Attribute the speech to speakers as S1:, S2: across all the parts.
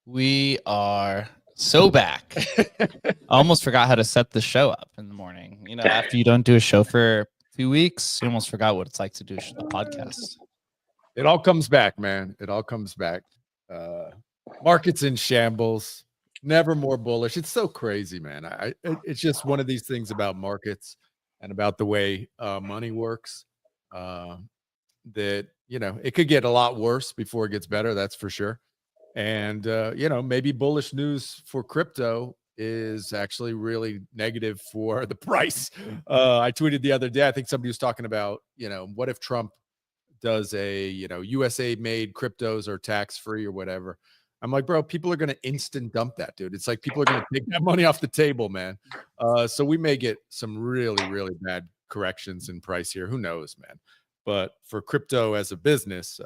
S1: We are so back. I almost forgot how to set the show up in the morning. You know, after you don't do a show for 2 weeks, you almost forgot what it's like to do a podcast.
S2: It all comes back, man. It all comes back. Market's in shambles. Never more bullish. It's so crazy, man. It's just one of these things about markets and about the way money works. That, you know, it could get a lot worse before it gets better. That's for sure. And, you know, maybe bullish news for crypto is actually really negative for the price. I tweeted the other day, I think somebody was talking about, you know, what if Trump does a, you know, USA made cryptos or tax free or whatever. I'm like, bro, people are going to instant dump that, dude. It's like people are going to take that money off the table, man. So we may get some really, really bad corrections in price here. Who knows, man? But for crypto as a business,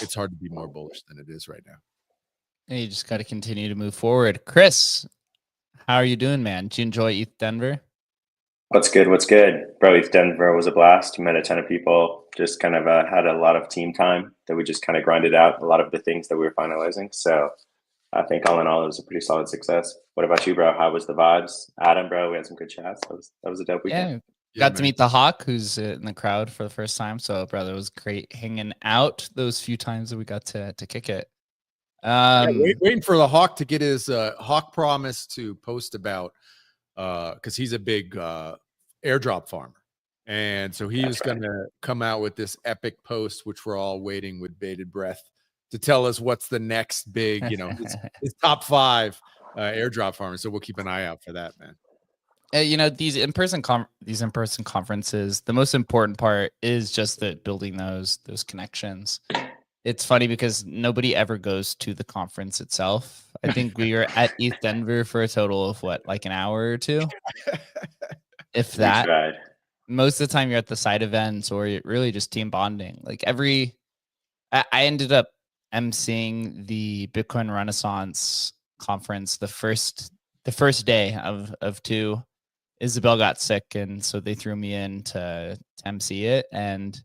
S2: it's hard to be more bullish than it is right now.
S1: And you just got to continue to move forward. Chris, how are you doing, man? Did you enjoy ETH Denver?
S3: What's good? What's good? Bro, ETH Denver was a blast. Met a ton of people. Just kind of had a lot of team time that we just kind of grinded out a lot of the things that we were finalizing. So I think all in all, it was a pretty solid success. What about you, bro? How was the vibes? Adam, bro, we had some good chats. That was a dope weekend.
S1: Got to meet the Hawk, who's in the crowd for the first time. So, brother, it was great hanging out those few times that we got to kick it.
S2: Waiting for the Hawk to get his Hawk promise to post about because he's a big airdrop farmer. And so he was going to come out with this epic post, which we're all waiting with bated breath to tell us what's the next big, you know, his top 5 airdrop farmers. So we'll keep an eye out for that, man.
S1: You know, these in-person conferences, the most important part is just that building those connections. It's funny because nobody ever goes to the conference itself. I think we were at ETH Denver for a total of what, like an hour or two, if that. Most of the time you're at the side events or you're really just team bonding. Like I ended up emceeing the Bitcoin Renaissance conference the first day of 2. Isabel got sick, and so they threw me in to MC it, and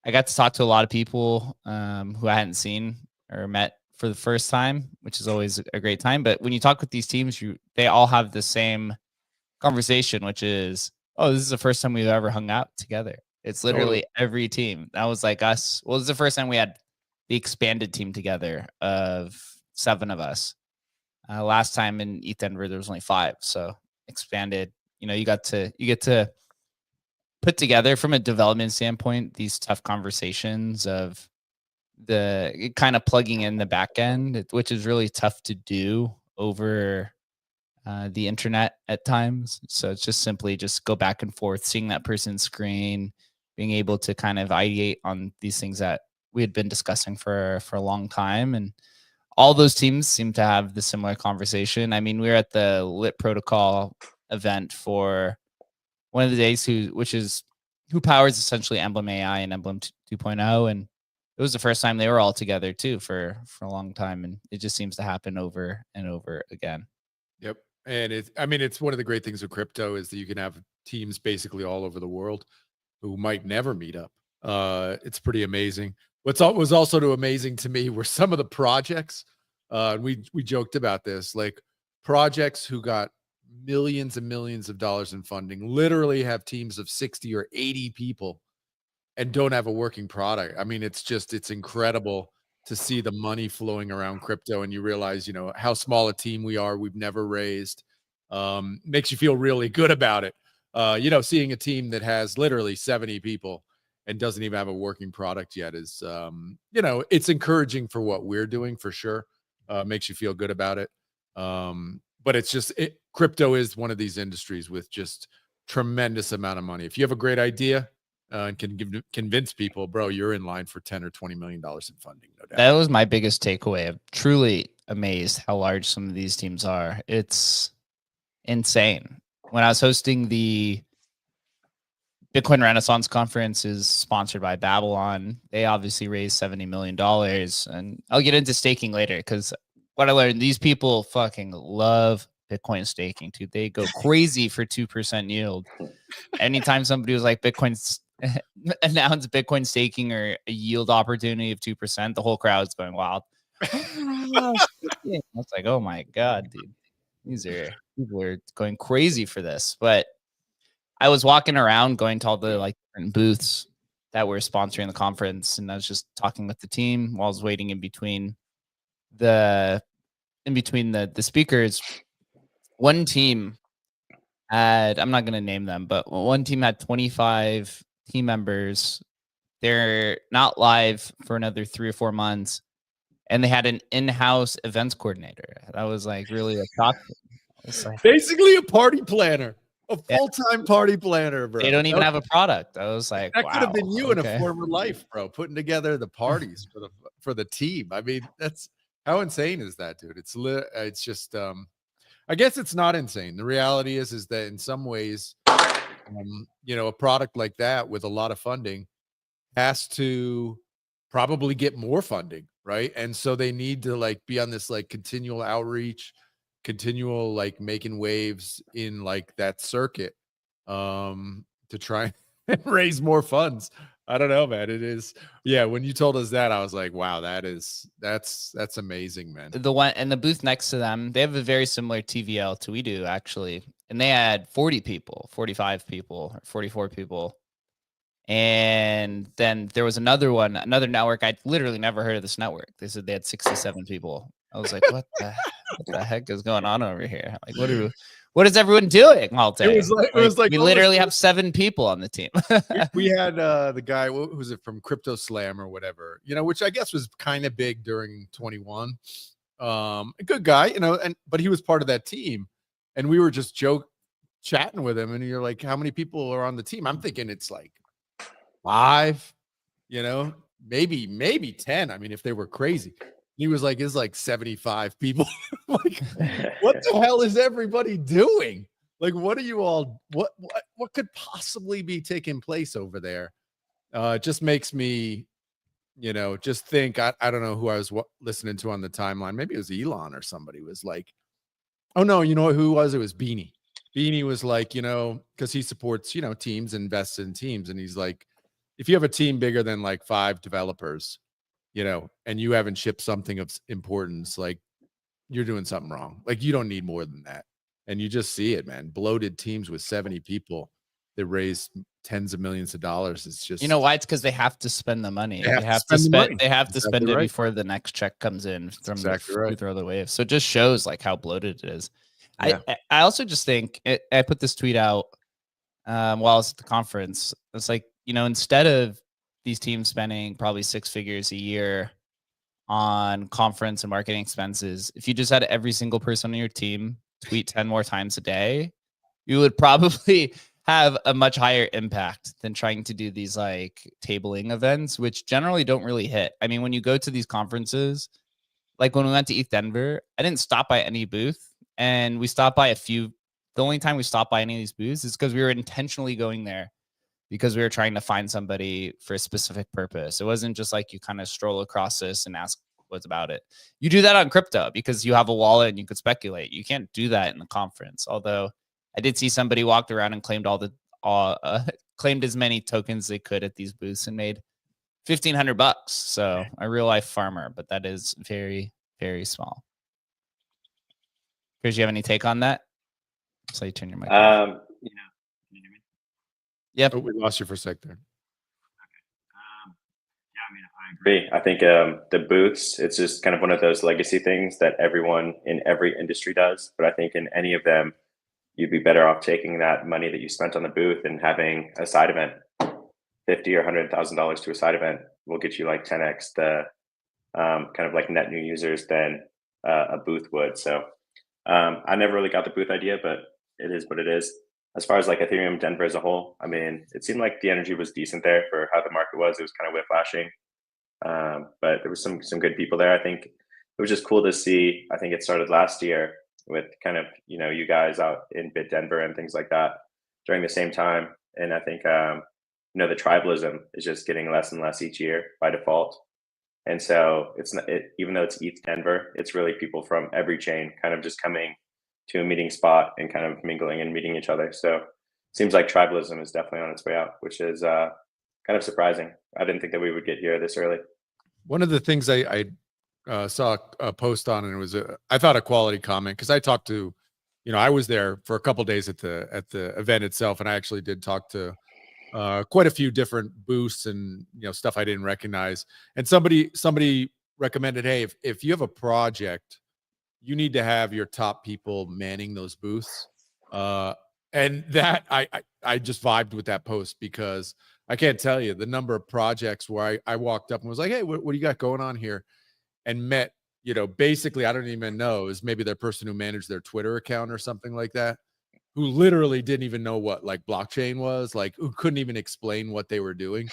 S1: I got to talk to a lot of people who I hadn't seen or met for the first time, which is always a great time. But when you talk with these teams, they all have the same conversation, which is, oh, this is the first time we've ever hung out together. It's literally every team. That was like us. Well, this is the first time we had the expanded team together of 7 of us. Last time in ETH Denver, there was only 5. So expanded, you know, you get to put together from a development standpoint, these tough conversations of the kind of plugging in the back end, which is really tough to do over the internet at times. So it's just simply just go back and forth, seeing that person's screen, being able to kind of ideate on these things that we had been discussing for a long time. And all those teams seem to have the similar conversation. I mean, we were at the Lit Protocol event for one of the days who powers essentially Emblem AI and Emblem 2.0. And it was the first time they were all together too for a long time. And it just seems to happen over and over again.
S2: Yep. And it's one of the great things of crypto is that you can have teams basically all over the world who might never meet up. It's pretty amazing. What was also amazing to me were some of the projects. We joked about this, like projects who got millions and millions of dollars in funding, literally have teams of 60 or 80 people and don't have a working product. I mean, it's incredible to see the money flowing around crypto, and you realize, how small a team we are. We've never raised. Makes you feel really good about it. Seeing a team that has literally 70 people and doesn't even have a working product yet is, it's encouraging for what we're doing for sure. Makes you feel good about it. But it's just, crypto is one of these industries with just tremendous amount of money. If you have a great idea and can convince people, bro, you're in line for 10 or $20 million in funding. No doubt.
S1: That was my biggest takeaway. I'm truly amazed how large some of these teams are. It's insane. When I was hosting the Bitcoin Renaissance conference, is sponsored by Babylon. They obviously raised $70 million. And I'll get into staking later, because what I learned, these people fucking love Bitcoin staking, dude. They go crazy for 2% yield. Anytime somebody was like Bitcoin's announced Bitcoin staking or a yield opportunity of 2%, the whole crowd's going wild. I was like, oh my God, dude. People are going crazy for this. But I was walking around going to all the different booths that were sponsoring the conference, and I was just talking with the team while I was waiting in between the speakers. One team had, I'm not going to name them, but one team had 25 team members. They're not live for another 3 or 4 months, and they had an in-house events coordinator. That was really a shock.
S2: Basically a party planner. A full-time party planner, bro.
S1: They don't even have a product. I was like,
S2: that
S1: wow,
S2: could have been you in a former life, bro, putting together the parties for the team. I mean, that's how insane is that, dude? It's just I guess it's not insane. The reality is that in some ways, a product like that with a lot of funding has to probably get more funding, right? And so they need to be on this continual outreach, continual making waves in that circuit to try and raise more funds. I don't know, man. It is, yeah. When you told us that, I was like, wow, that's amazing, man.
S1: The one and the booth next to them, they have a very similar TVL to we do, actually, and they had 40 people, 45 people, 44 people. And then there was another network. I'd literally never heard of this network. They said they had 67 people. I was like, what the heck is going on over here? What is everyone doing all day? We literally have 7 people on the team.
S2: We had the guy, who was it, from Crypto Slam or whatever, which I guess was kind of big during 21. A good guy, but he was part of that team, and we were just chatting with him, and you're like, how many people are on the team? I'm thinking it's 5, maybe 10. I mean, if they were crazy. He was like, it's 75 people. What the hell is everybody doing? What are you all, what could possibly be taking place over there? It just makes me, just think, I don't know who I was listening to on the timeline. Maybe it was Elon or somebody was like, oh no, who was it? Was Beanie. Beanie was like, because he supports, teams, invests in teams. And he's like, if you have a team bigger than 5 developers, and you haven't shipped something of importance, you're doing something wrong. You don't need more than that. And you just see it, man. Bloated teams with 70 people that raise tens of millions of dollars. It's just,
S1: why? It's because they have to spend the money. They have to spend it before the next check comes in from through the wave. So it just shows how bloated it is. Yeah. I also just think I put this tweet out while I was at the conference. It's instead of these teams spending probably 6 figures a year on conference and marketing expenses, if you just had every single person on your team tweet 10 more times a day, you would probably have a much higher impact than trying to do these like tabling events, which generally don't really hit. I mean, when you go to these conferences, like when we went to ETH Denver, I didn't stop by any booth, and we stopped by a few. The only time we stopped by any of these booths is because we were intentionally going there because we were trying to find somebody for a specific purpose. It wasn't just like you kind of stroll across this and ask what's about it. You do that on crypto because you have a wallet and you could speculate. You can't do that in the conference. Although I did see somebody walked around and claimed claimed as many tokens they could at these booths and made $1,500. So a real life farmer, but that is very, very small. Chris, you have any take on that? So you turn your mic off.
S3: Yeah. Can you hear me?
S1: Yep.
S2: Oh, we lost you for a sec there.
S3: Yeah, I mean, I agree. I think the booths, it's just kind of one of those legacy things that everyone in every industry does. But I think in any of them, you'd be better off taking that money that you spent on the booth and having a side event. $50,000 or $100,000 to a side event will get you like 10x the kind of like net new users than a booth would. So I never really got the booth idea, but it is what it is. As far as like Ethereum Denver as a whole, I mean, it seemed like the energy was decent there for how the market was. It was kind of whiplashing, but there was some good people there. I think it was just cool to see. I think it started last year with kind of, you know, you guys out in Bit Denver and things like that during the same time. And I think, you know, the tribalism is just getting less and less each year by default. And so it's not, even though it's ETH Denver, it's really people from every chain kind of just coming to a meeting spot and kind of mingling and meeting each other. So it seems like tribalism is definitely on its way out, which is kind of surprising. I didn't think that we would get here this early.
S2: One of the things I saw a post on, and it was I thought a quality comment, because I talked to, you know, I was there for a couple of days at the event itself, and I actually did talk to quite a few different booths and, you know, stuff I didn't recognize. And somebody recommended, hey, if you have a project, you need to have your top people manning those booths. And that I just vibed with that post, because I can't tell you the number of projects where I walked up and was like, hey, what do you got going on here? And met, you know, basically, I don't even know, is maybe their person who managed their Twitter account or something like that, who literally didn't even know what like blockchain was, like who couldn't even explain what they were doing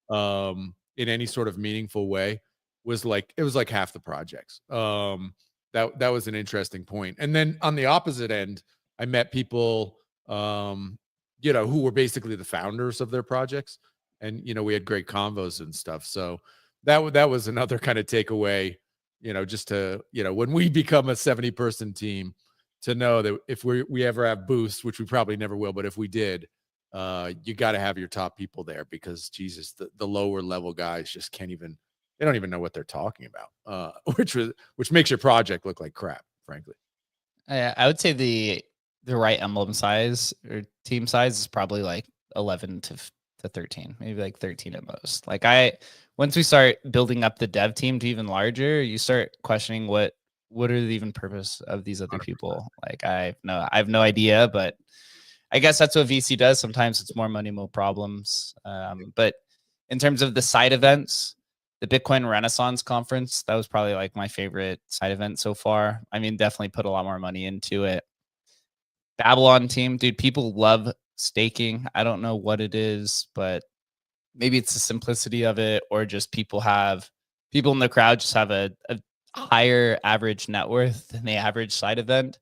S2: in any sort of meaningful way. Was like, it was like half the projects. That was an interesting point. And then on the opposite end, I met people you know, who were basically the founders of their projects, and, you know, we had great convos and stuff. So that was another kind of takeaway, you know, just to, you know, when we become a 70-person team, to know that if we ever have boosts, which we probably never will, but if we did, you got to have your top people there, because Jesus, the lower level guys just can't even, they don't even know what they're talking about, which makes your project look like crap, frankly.
S1: I would say the right emblem size or team size is probably like 11 to 13, maybe like 13 at most. Like once we start building up the dev team to even larger, you start questioning what are the even purpose of these other people. Like I have no idea, but I guess that's what VC does. Sometimes it's more money, more problems. But in terms of the side events, the Bitcoin Renaissance conference, that was probably like my favorite side event so far. I mean, definitely put a lot more money into it. Babylon team, dude, people love staking. I don't know what it is, but maybe it's the simplicity of it, or just people in the crowd just have a higher average net worth than the average side event.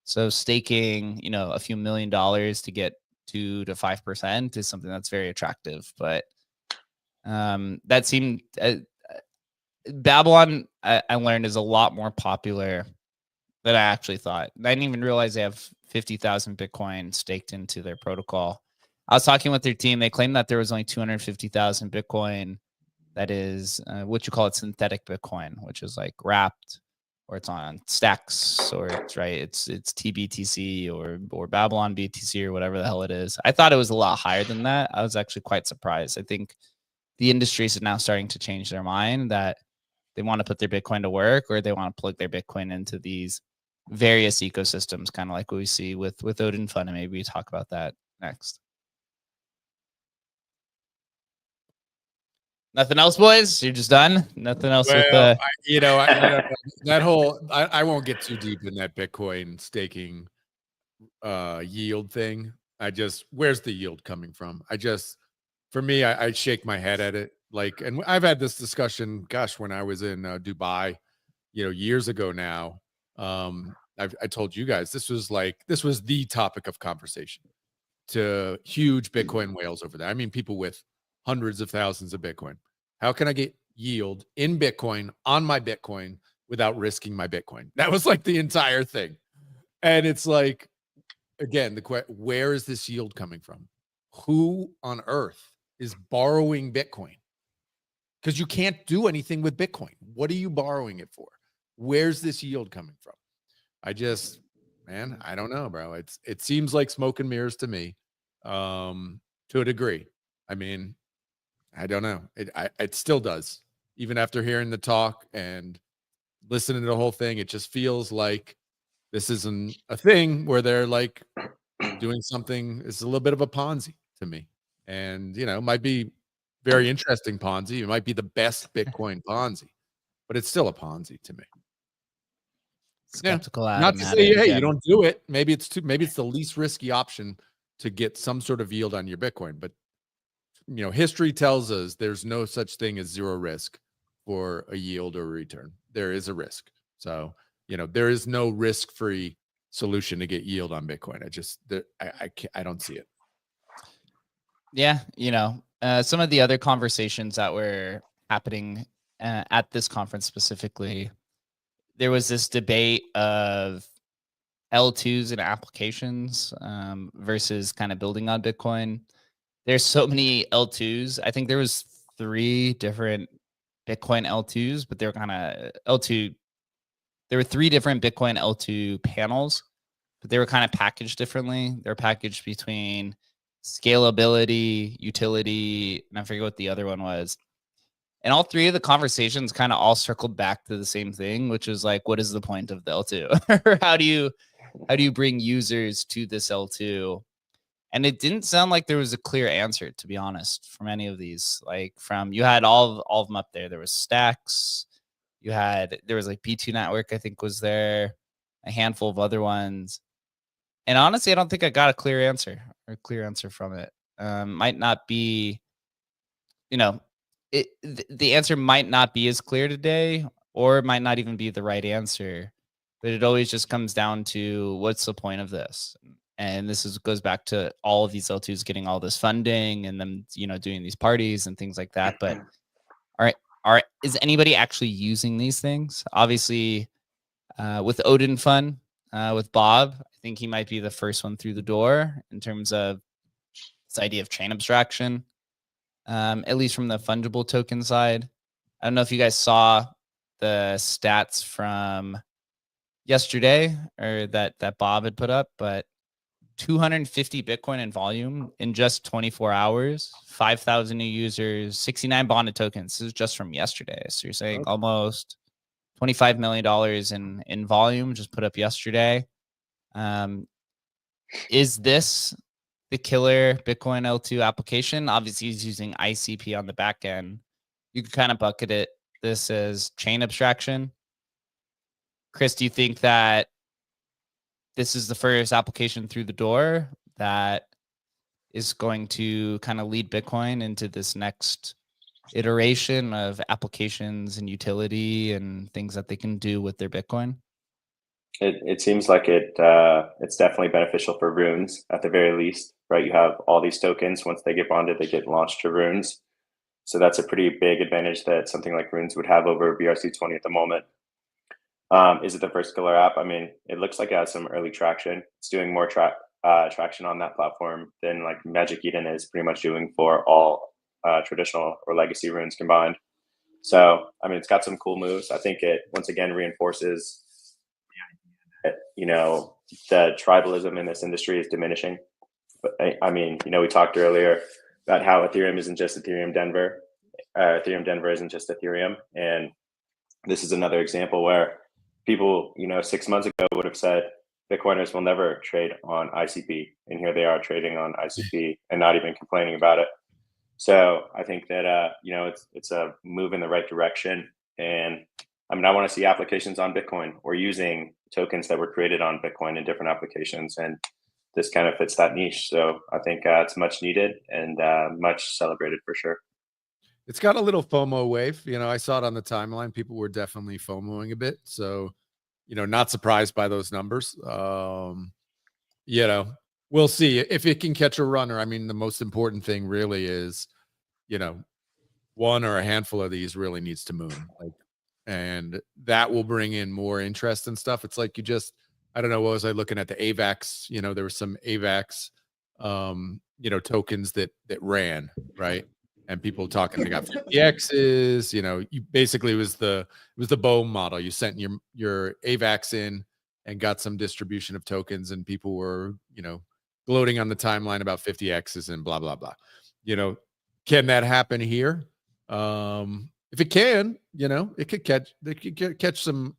S1: So staking, you know, a few $1 million to get 2 to 5% is something that's very attractive. But that seemed Babylon, I learned, is a lot more popular than I actually thought. I didn't even realize they have 50,000 Bitcoin staked into their protocol. I was talking with their team. They claimed that there was only 250,000 Bitcoin. That is what you call it, synthetic Bitcoin, which is like wrapped, or it's on stacks, or it's TBTC or Babylon BTC or whatever the hell it is. I thought it was a lot higher than that. I was actually quite surprised. I think the industries are now starting to change their mind that they want to put their Bitcoin to work, or they want to plug their Bitcoin into these various ecosystems, kind of like what we see with Odin Fund. And maybe we talk about that next. Nothing else, boys? You're just done? Nothing else with
S2: Well,
S1: the...
S2: I don't know. That whole I won't get too deep in that Bitcoin staking yield thing. Where's the yield coming from? For me, I shake my head at it. Like, and I've had this discussion, gosh, when I was in Dubai, years ago now. I told you guys this was the topic of conversation to huge Bitcoin whales over there. I mean, people with hundreds of thousands of Bitcoin. How can I get yield in Bitcoin on my Bitcoin without risking my Bitcoin? That was like the entire thing. And it's like, again, where is this yield coming from? Who on earth is borrowing Bitcoin? Because you can't do anything with Bitcoin. What are you borrowing it for? Where's this yield coming from? Man, I don't know, bro. It seems like smoke and mirrors to me, to a degree. I mean, I don't know. It still does. Even after hearing the talk and listening to the whole thing, it just feels like this isn't a thing where they're like doing something. It's a little bit of a Ponzi to me. And, it might be very interesting Ponzi. It might be the best Bitcoin Ponzi, but it's still a Ponzi to me.
S1: Skeptical
S2: Not to say, hey, you don't do it. Maybe it's the least risky option to get some sort of yield on your Bitcoin. But, history tells us there's no such thing as zero risk for a yield or a return. There is a risk. So, there is no risk-free solution to get yield on Bitcoin. I don't see it.
S1: Yeah. Some of the other conversations that were happening at this conference specifically, there was this debate of L2s and applications versus kind of building on Bitcoin. There's so many L2s. I think there was 3 different Bitcoin L2s, but they were kind of L2. There were 3 different Bitcoin L2 panels, but they were kind of packaged differently. They're packaged between scalability, utility, and I forget what the other one was. And all 3 of the conversations kind of all circled back to the same thing, which is like, what is the point of the L2? how do you bring users to this L2? And it didn't sound like there was a clear answer, to be honest, from any of these. Like you had all of them up there. There was Stacks. There was like B2 Network, I think was there, a handful of other ones. And honestly, I don't think I got a clear answer from it. Might not be, the answer might not be as clear today, or it might not even be the right answer. But it always just comes down to what's the point of this? And goes back to all of these L2s getting all this funding and them, doing these parties and things like that. But is anybody actually using these things? Obviously, with Odin Fun, with Bob, I think he might be the first one through the door in terms of this idea of chain abstraction, at least from the fungible token side. I don't know if you guys saw the stats from yesterday or that Bob had put up, but 250 Bitcoin in volume in just 24 hours, 5,000 new users, 69 bonded tokens. This is just from yesterday. So you're saying almost $25 million in volume just put up yesterday. Is this the killer Bitcoin L2 application? Obviously, he's using ICP on the back end. You could kind of bucket this as chain abstraction. Chris, do you think that this is the first application through the door that is going to kind of lead Bitcoin into this next iteration of applications and utility and things that they can do with their Bitcoin?
S3: It seems like it's definitely beneficial for runes at the very least, right? You have all these tokens. Once they get bonded, they get launched to runes. So that's a pretty big advantage that something like runes would have over BRC20 at the moment. Is it the first killer app? I mean, it looks like it has some early traction. It's doing more traction on that platform than like Magic Eden is pretty much doing for all traditional or legacy runes combined. So, I mean, it's got some cool moves. I think it once again reinforces the tribalism in this industry is diminishing. But I mean, we talked earlier about how Ethereum isn't just Ethereum Denver. Ethereum Denver isn't just Ethereum. And this is another example where people, 6 months ago would have said Bitcoiners will never trade on ICP. And here they are trading on ICP and not even complaining about it. So I think that it's a move in the right direction. And I mean, I want to see applications on Bitcoin or using tokens that were created on Bitcoin in different applications, and this kind of fits that niche. So I think it's much needed and much celebrated for sure.
S2: It's got a little FOMO wave. I saw it on the timeline. People were definitely FOMOing a bit. So, not surprised by those numbers. We'll see if it can catch a runner. I mean, the most important thing really is, one or a handful of these really needs to move. And that will bring in more interest and stuff. It's like I don't know, what was I looking at? The AVAX, there were some AVAX, tokens that ran, right? And people talking, they got 50Xs, you basically it was the BOEM model. You sent your AVAX in and got some distribution of tokens, and people were, gloating on the timeline about 50Xs and blah, blah, blah. Can that happen here? If it can, it could catch some,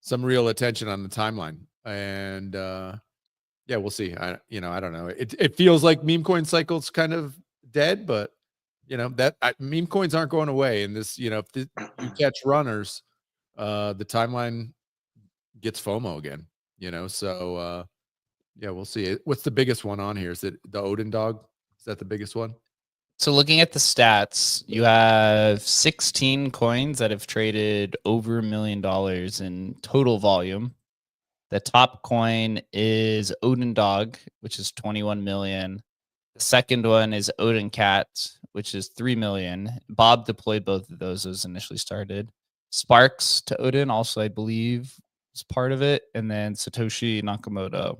S2: some real attention on the timeline. And yeah, we'll see. I don't know. It feels like meme coin cycle's kind of dead, but meme coins aren't going away. And this, if you catch runners, the timeline gets FOMO again, so yeah, we'll see. What's the biggest one on here? Is it the Odin dog? Is that the biggest one?
S1: So looking at the stats, you have 16 coins that have traded over $1 million in total volume. The top coin is Odin Dog, which is 21 million. The second one is Odin Cat, which is 3 million. Bob deployed both of those initially started. Sparks to Odin also, I believe, is part of it. And then Satoshi Nakamoto.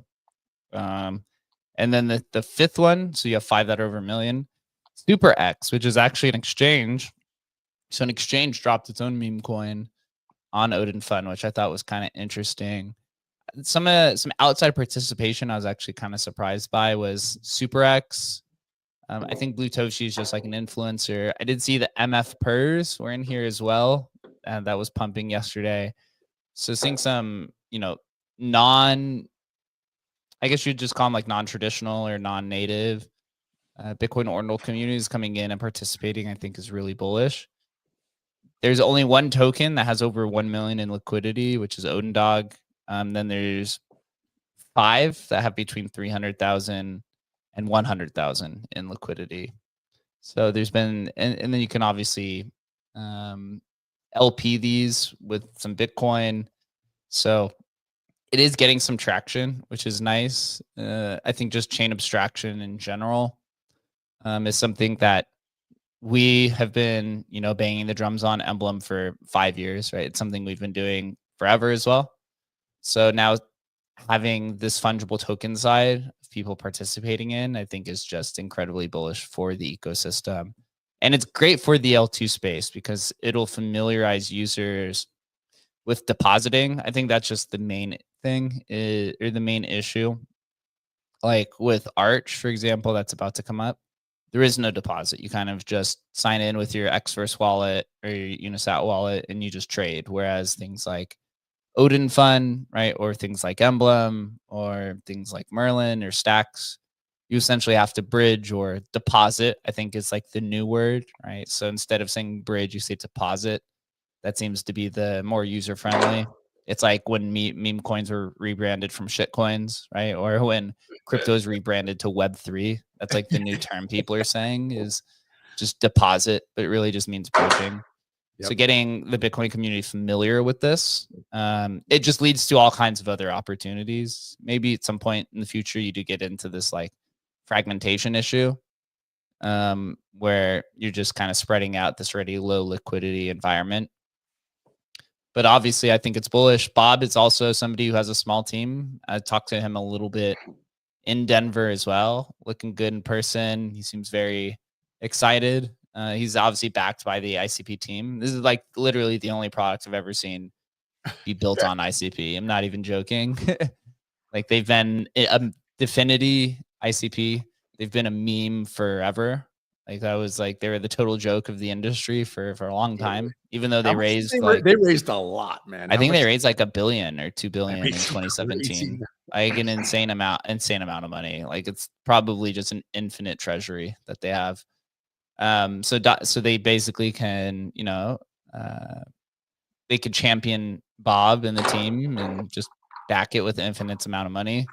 S1: And then the fifth one, so you have 5 that are over $1 million. Super X, which is actually an exchange. So an exchange dropped its own meme coin on Odin Fund, which I thought was kind of interesting. Some outside participation I was actually kind of surprised by was Super X. I think Blue Toshi is just like an influencer. I did see the MF Pers were in here as well, and that was pumping yesterday. So seeing some, I guess you'd just call them like non-traditional or non-native Bitcoin ordinal communities coming in and participating, I think is really bullish. There's only one token that has over 1 million in liquidity, which is Odin Dog. Then there's 5 that have between 300,000 and 100,000 in liquidity. So there's been, and then you can obviously LP these with some Bitcoin. So it is getting some traction, which is nice. I think just chain abstraction in general is something that we have been, banging the drums on Emblem for 5 years, right? It's something we've been doing forever as well. So now having this fungible token side of people participating in, I think is just incredibly bullish for the ecosystem. And it's great for the L2 space because it'll familiarize users with depositing. I think that's just the main thing or the main issue. Like with Arch, for example, that's about to come up. There is no deposit. You kind of just sign in with your Xverse wallet or your Unisat wallet and you just trade. Whereas things like Odin Fund, right, or things like Emblem or things like Merlin or Stacks, you essentially have to bridge or deposit, I think is like the new word, right? So instead of saying bridge, you say deposit. That seems to be the more user-friendly. It's like when meme coins were rebranded from shit coins, right? Or when crypto is rebranded to Web3. That's like the new term people are saying is just deposit, but it really just means bridging. Yep. So getting the Bitcoin community familiar with this, it just leads to all kinds of other opportunities. Maybe at some point in the future, you do get into this like fragmentation issue where you're just kind of spreading out this already low liquidity environment. But obviously, I think it's bullish. Bob is also somebody who has a small team. I talked to him a little bit in Denver as well. Looking good in person. He seems very excited. He's obviously backed by the ICP team. This is like literally the only product I've ever seen be built on ICP. I'm not even joking. Like they've been Definity ICP. They've been a meme forever. Like that was like they were the total joke of the industry for a long time. Even though they raised
S2: they raised a lot, man.
S1: I think they raised like $1 billion or $2 billion in 2017. Like an insane amount of money. Like it's probably just an infinite treasury that they have. So they basically can, they could champion Bob and the team and just back it with an infinite amount of money,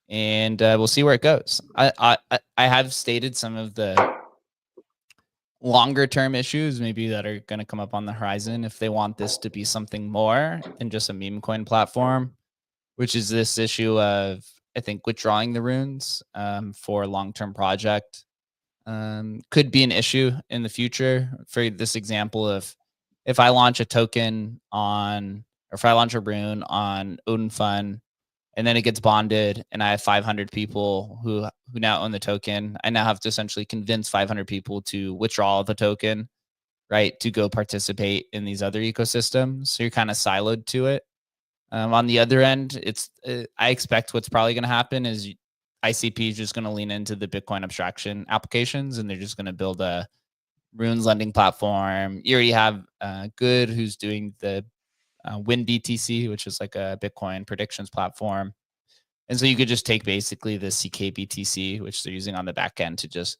S1: and we'll see where it goes. I have stated some of the longer term issues maybe that are going to come up on the horizon if they want this to be something more than just a meme coin platform, which is this issue of, I think, withdrawing the runes for a long-term project could be an issue in the future. For this example, if I launch a token on, or if I launch a rune on Odin Fun, and then it gets bonded, and I have 500 people who now own the token, I now have to essentially convince 500 people to withdraw the token, right, to go participate in these other ecosystems. So you're kind of siloed to it. On the other end, I expect what's probably going to happen is ICP is just going to lean into the Bitcoin abstraction applications, and they're just going to build a runes lending platform. You already have Good, who's doing the WinBTC, which is like a Bitcoin predictions platform. And so you could just take basically the CKBTC, which they're using on the back end, to just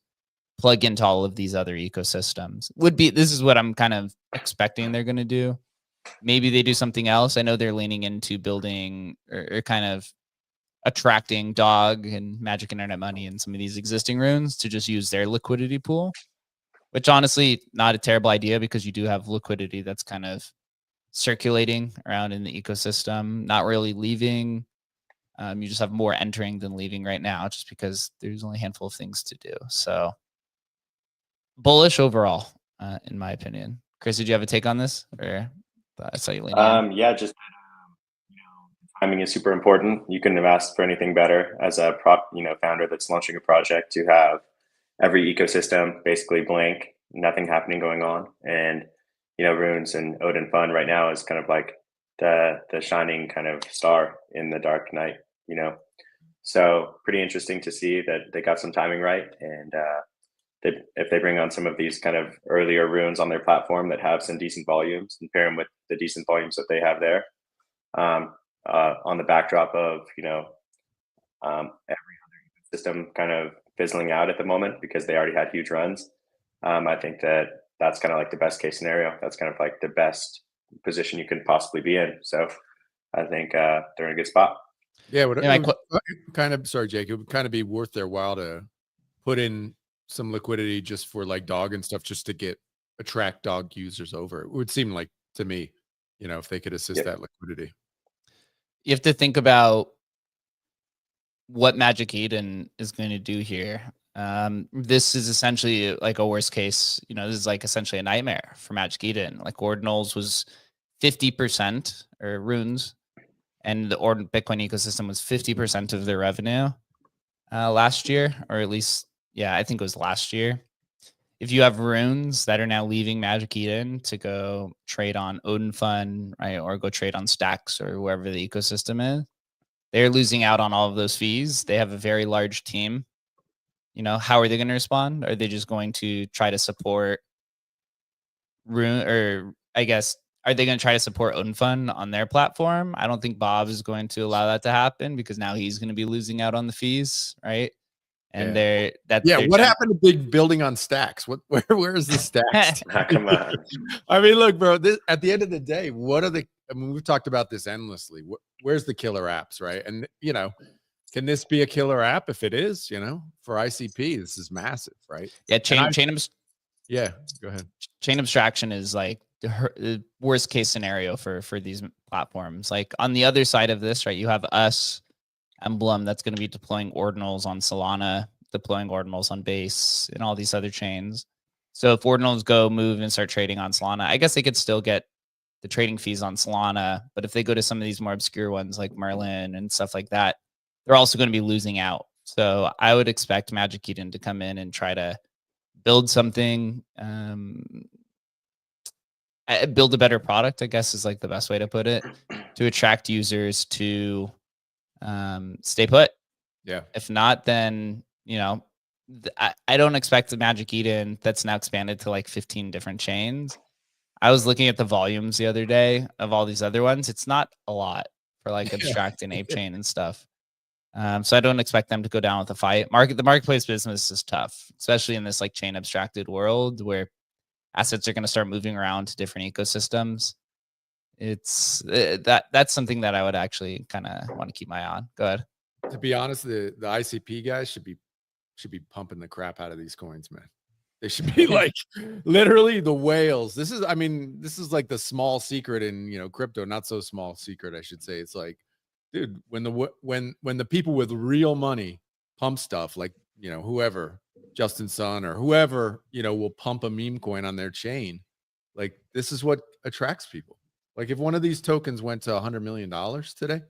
S1: plug into all of these other ecosystems. This is what I'm kind of expecting they're going to do. Maybe they do something else. I know they're leaning into building or kind of attracting Dog and Magic Internet Money and some of these existing runes to just use their liquidity pool, which honestly, not a terrible idea, because you do have liquidity that's kind of circulating around in the ecosystem, not really leaving. You just have more entering than leaving right now, just because there's only a handful of things to do. So bullish overall, in my opinion. Chris, did you have a take on this? Or I saw you leaning in.
S3: Yeah, just timing is super important. You couldn't have asked for anything better as a founder that's launching a project, to have every ecosystem basically blank, nothing happening going on. And runes and Odin Fun right now is kind of like the shining kind of star in the dark night, So pretty interesting to see that they got some timing right. And if they bring on some of these kind of earlier runes on their platform that have some decent volumes, and pair them with the decent volumes that they have there, on the backdrop of every other system kind of fizzling out at the moment because they already had huge runs, I think that's kind of like the best case scenario. That's kind of like the best position you can possibly be in. So I think they're in a good spot.
S2: Yeah, sorry, Jake. It would kind of be worth their while to put in some liquidity just for like Dog and stuff, just to attract Dog users over. It would seem like, to me, if they could assist that liquidity.
S1: You have to think about what Magic Eden is going to do here. This is essentially like a worst case, this is like essentially a nightmare for Magic Eden. Like Ordinals was 50%, or runes, and the Bitcoin ecosystem was 50% of their revenue last year, or at least, I think it was last year. If you have runes that are now leaving Magic Eden to go trade on Odin Fun, right, or go trade on Stacks or wherever the ecosystem is, they're losing out on all of those fees. They have a very large team. How are they going to respond? Are they just going to try to support rune, or I guess, are they going to try to support Odin Fun on their platform? I don't think Bob is going to allow that to happen, because now he's going to be losing out on the fees, right? And
S2: what happened to big building on Stacks? Where is the Stacks?
S3: Come on.
S2: I mean, look, bro, at the end of the day, we've talked about this endlessly. Where's the killer apps, right? And can this be a killer app? If it is, for ICP, this is massive, right?
S1: Yeah,
S2: go ahead.
S1: Chain abstraction is like the worst case scenario for these platforms. Like on the other side of this, right, you have us, Emblem, that's going to be deploying ordinals on Solana, deploying ordinals on Base, and all these other chains. So if ordinals move and start trading on Solana, I guess they could still get the trading fees on Solana. But if they go to some of these more obscure ones like Merlin and stuff like that, they're also going to be losing out. So I would expect Magic Eden to come in and try to build something, build a better product, I guess is like the best way to put it, to attract users to stay put.
S2: Yeah.
S1: If not, then I don't expect the Magic Eden that's now expanded to like 15 different chains. I was looking at the volumes the other day of all these other ones. It's not a lot for like abstract and ape chain and stuff. So I don't expect them to go down with a fight. The marketplace business is tough, especially in this like chain abstracted world where assets are going to start moving around to different ecosystems. It's that's something that I would actually kind of want to keep my eye on. Go ahead.
S2: To be honest, the ICP guys should be pumping the crap out of these coins, man. They should be like literally the whales. This is like the small secret in, you know, crypto, not so small secret, I should say. It's like, dude, when the people with real money pump stuff, like, you know, whoever, Justin Sun or whoever, you know, will pump a meme coin on their chain. Like, this is what attracts people. Like, if one of these tokens went to $100 million today,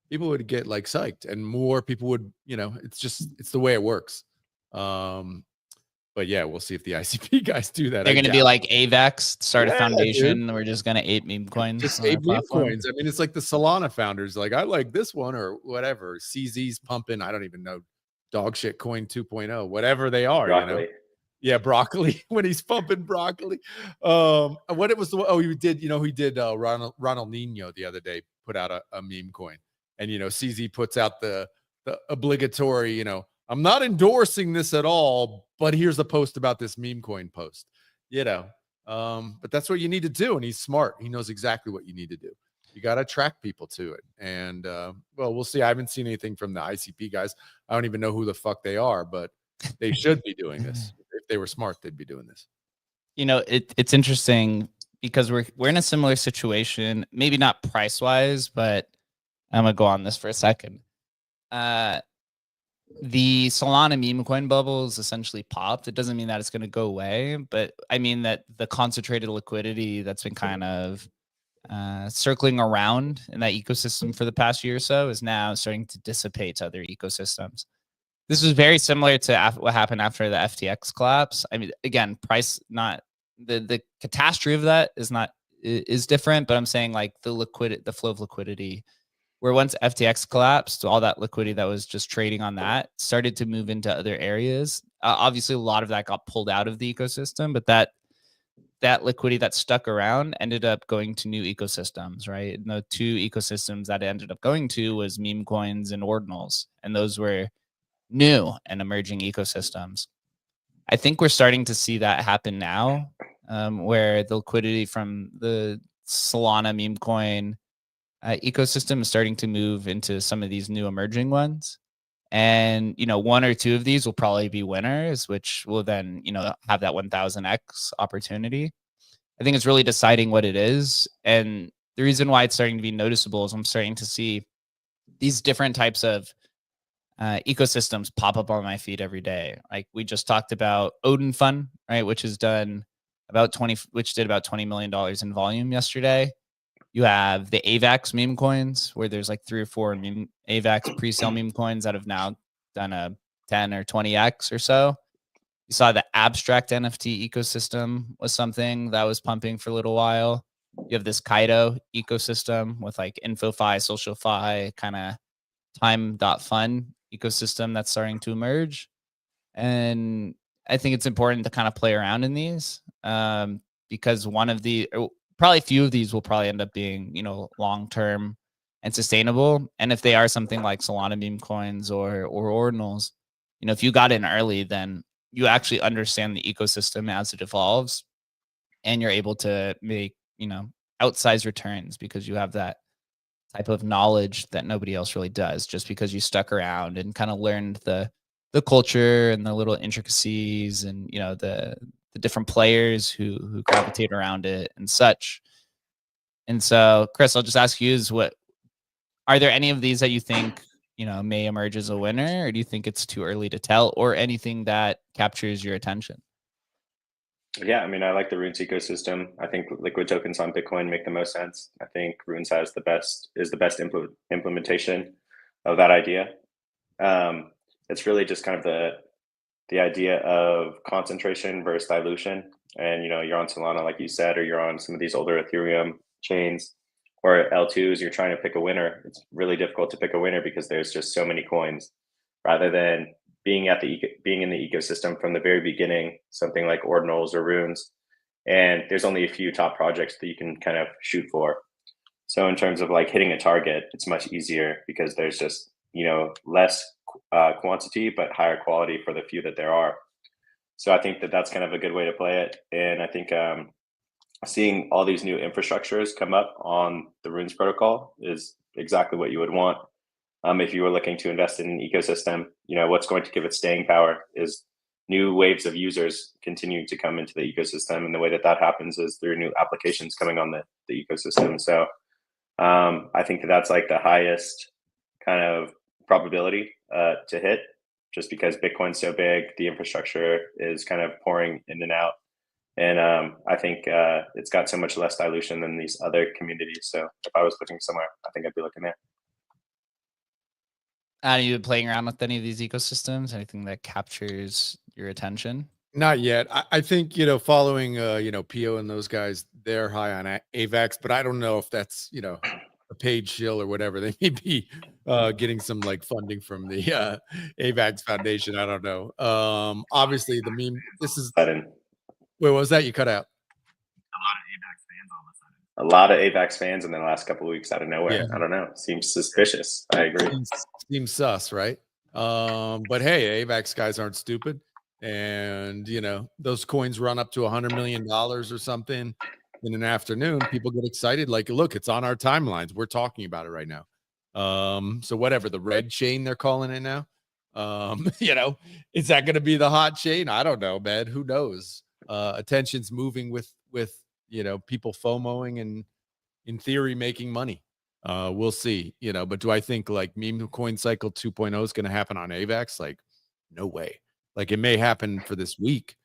S2: people would get like psyched, and more people would, you know, it's the way it works. But yeah, we'll see if the ICP guys do that.
S1: They're going to be like AVAX, start a
S2: Yeah,
S1: foundation.
S2: dude.
S1: We're just going to ape meme coins.
S2: Just
S1: on our
S2: ape meme
S1: platform.
S2: coins. I mean, it's like the Solana founders. Like, I like this one or whatever. CZ's pumping. I don't even know. Dog shit coin 2.0, whatever they are.
S3: Broccoli.
S2: You know? Yeah, broccoli. When he's pumping broccoli. What it was the he did. You know, he did. Ronald Nino the other day put out a meme coin, and you know, CZ puts out the obligatory. You know, I'm not endorsing this at all, but here's a post about this meme coin post, you know. But that's what you need to do. And he's smart. He knows exactly what you need to do. You got to attract people to it. And well, we'll see. I haven't seen anything from the ICP guys. I don't even know who the fuck they are, but they should be doing this. If they were smart, they'd be doing this.
S1: You know, it's interesting because we're in a similar situation, maybe not price wise, but I'm gonna go on this for a second. The Solana meme coin bubble is essentially popped. It doesn't mean that it's going to go away, but I mean that the concentrated liquidity that's been kind of circling around in that ecosystem for the past year or so is now starting to dissipate to other ecosystems. This was very similar to what happened after the FTX collapse. I mean, again, price, not the catastrophe of that is different, but I'm saying like the flow of liquidity, where once FTX collapsed, all that liquidity that was just trading on that started to move into other areas. Obviously, a lot of that got pulled out of the ecosystem, but that liquidity that stuck around ended up going to new ecosystems, right? And the two ecosystems that it ended up going to was meme coins and ordinals, and those were new and emerging ecosystems. I think we're starting to see that happen now, where the liquidity from the Solana meme coin ecosystem is starting to move into some of these new emerging ones. And, you know, one or two of these will probably be winners, which will then, you know, have that 1000x opportunity. I think it's really deciding what it is. And the reason why it's starting to be noticeable is I'm starting to see these different types of ecosystems pop up on my feed every day. Like we just talked about Odin Fund, right? Which did about $20 million in volume yesterday. You have the AVAX meme coins, where there's like 3 or 4 AVAX pre-sale meme coins that have now done a 10 or 20x or so. You saw the abstract NFT ecosystem was something that was pumping for a little while. You have this Kaido ecosystem with like InfoFi, SocialFi, kind of time.fun ecosystem that's starting to emerge. And I think it's important to kind of play around in these because probably a few of these will probably end up being, you know, long-term and sustainable. And if they are something like Solana meme coins or ordinals, you know, if you got in early, then you actually understand the ecosystem as it evolves, and you're able to make, you know, outsized returns because you have that type of knowledge that nobody else really does, just because you stuck around and kind of learned the culture and the little intricacies and, you know, the different players who gravitate around it and such. And so, Chris, I'll just ask you: are there any of these that you think, you know, may emerge as a winner, or do you think it's too early to tell, or anything that captures your attention?
S3: Yeah, I mean, I like the Runes ecosystem. I think liquid tokens on Bitcoin make the most sense. I think Runes is the best implementation of that idea. It's really just kind of the idea of concentration versus dilution. And, you know, you're on Solana, like you said, or you're on some of these older Ethereum chains or L2s, you're trying to pick a winner. It's really difficult to pick a winner because there's just so many coins, rather than being in the ecosystem from the very beginning, something like ordinals or runes. And there's only a few top projects that you can kind of shoot for. So in terms of like hitting a target, it's much easier because there's just, less quantity but higher quality for the few that there are. So I think that that's kind of a good way to play it. And I think seeing all these new infrastructures come up on the Runes protocol is exactly what you would want. If you were looking to invest in an ecosystem, what's going to give it staying power is new waves of users continuing to come into the ecosystem. And the way that that happens is through new applications coming on the ecosystem. So I think that that's like the highest kind of probability to hit, just because Bitcoin's so big, the infrastructure is kind of pouring in and out. And I think it's got so much less dilution than these other communities. So if I was looking somewhere, I think I'd be looking there.
S1: Are you playing around with any of these ecosystems? Anything that captures your attention?
S2: Not yet. I think, following, Pio and those guys, they're high on AVAX, but I don't know if that's, a paid shill or whatever. They may be getting some like funding from the AVAX Foundation. I don't know. Obviously the meme, this is, wait, what was that? You cut out.
S3: A lot of AVAX fans in the last couple of weeks out of nowhere.
S2: Yeah.
S3: I don't know. Seems suspicious. I agree.
S2: Seems sus, right? But hey, AVAX guys aren't stupid. And, those coins run up to $100 million or something in an afternoon. People get excited. Like, look, it's on our timelines. We're talking about it right now. So whatever, the red chain they're calling it now, is that going to be the hot chain? I don't know, man. Who knows? Attention's moving with people FOMOing and in theory making money. We'll see, but do I think like meme coin cycle 2.0 is going to happen on AVAX? Like, no way. Like it may happen for this week,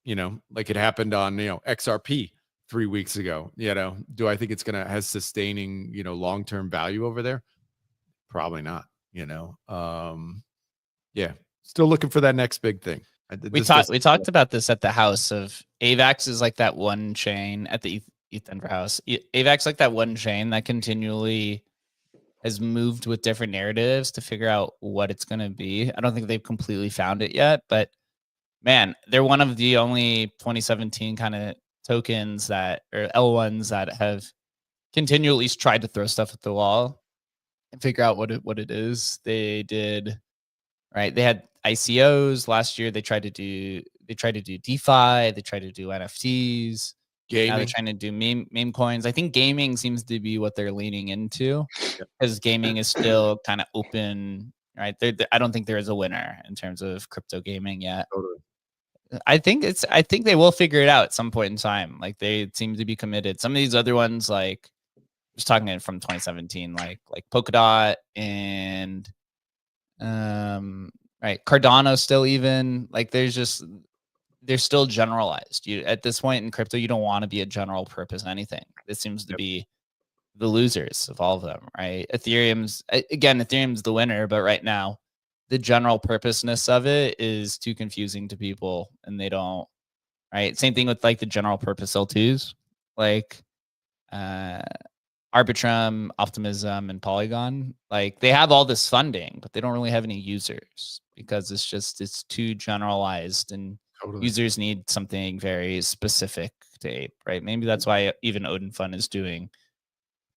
S2: like it happened on, XRP 3 weeks ago. Do I think it's going to has sustaining, long-term value over there? Probably not, yeah. Still looking for that next big thing.
S1: We talked about this at the house of AVAX is like that one chain at the ETH Denver house. AVAX like that one chain that continually has moved with different narratives to figure out what it's going to be. I don't think they've completely found it yet, but man, they're one of the only 2017 kind of tokens or L1s that have continually tried to throw stuff at the wall and figure out what it is. They did, right? They had ICOs last year. They tried to do DeFi. They tried to do NFTs. Gaming. Now they're trying to do meme coins. I think gaming seems to be what they're leaning into, because gaming is still kind of open, right? I don't think there is a winner in terms of crypto gaming yet.
S2: Totally.
S1: I think they will figure it out at some point in time. Like they seem to be committed. Some of these other ones, like just talking it from 2017, like Polkadot and right, Cardano still even like they're still generalized. You at this point in crypto, you don't want to be a general purpose anything. This seems to be the losers of all of them, right? Ethereum's the winner, but right now the general purposeness of it is too confusing to people, and they don't, right? Same thing with like the general purpose L2s, like Arbitrum, Optimism, and Polygon. Like they have all this funding, but they don't really have any users because it's too generalized, and users need something very specific to ape, right? Maybe that's why even Odin Fund is doing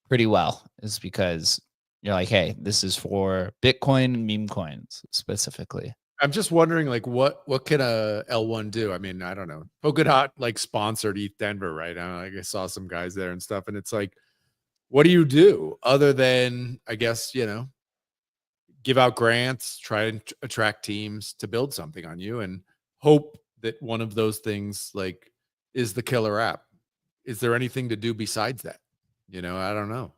S1: pretty well, is because you're like, hey, this is for Bitcoin and meme coins specifically.
S2: I'm just wondering, like, what can a L1 do? I mean, I don't know. Polkadot like sponsored ETH Denver, right? I saw some guys there and stuff, and it's like, what do you do other than, I guess, give out grants, try and attract teams to build something on you, and hope that one of those things like is the killer app? Is there anything to do besides that? I don't know.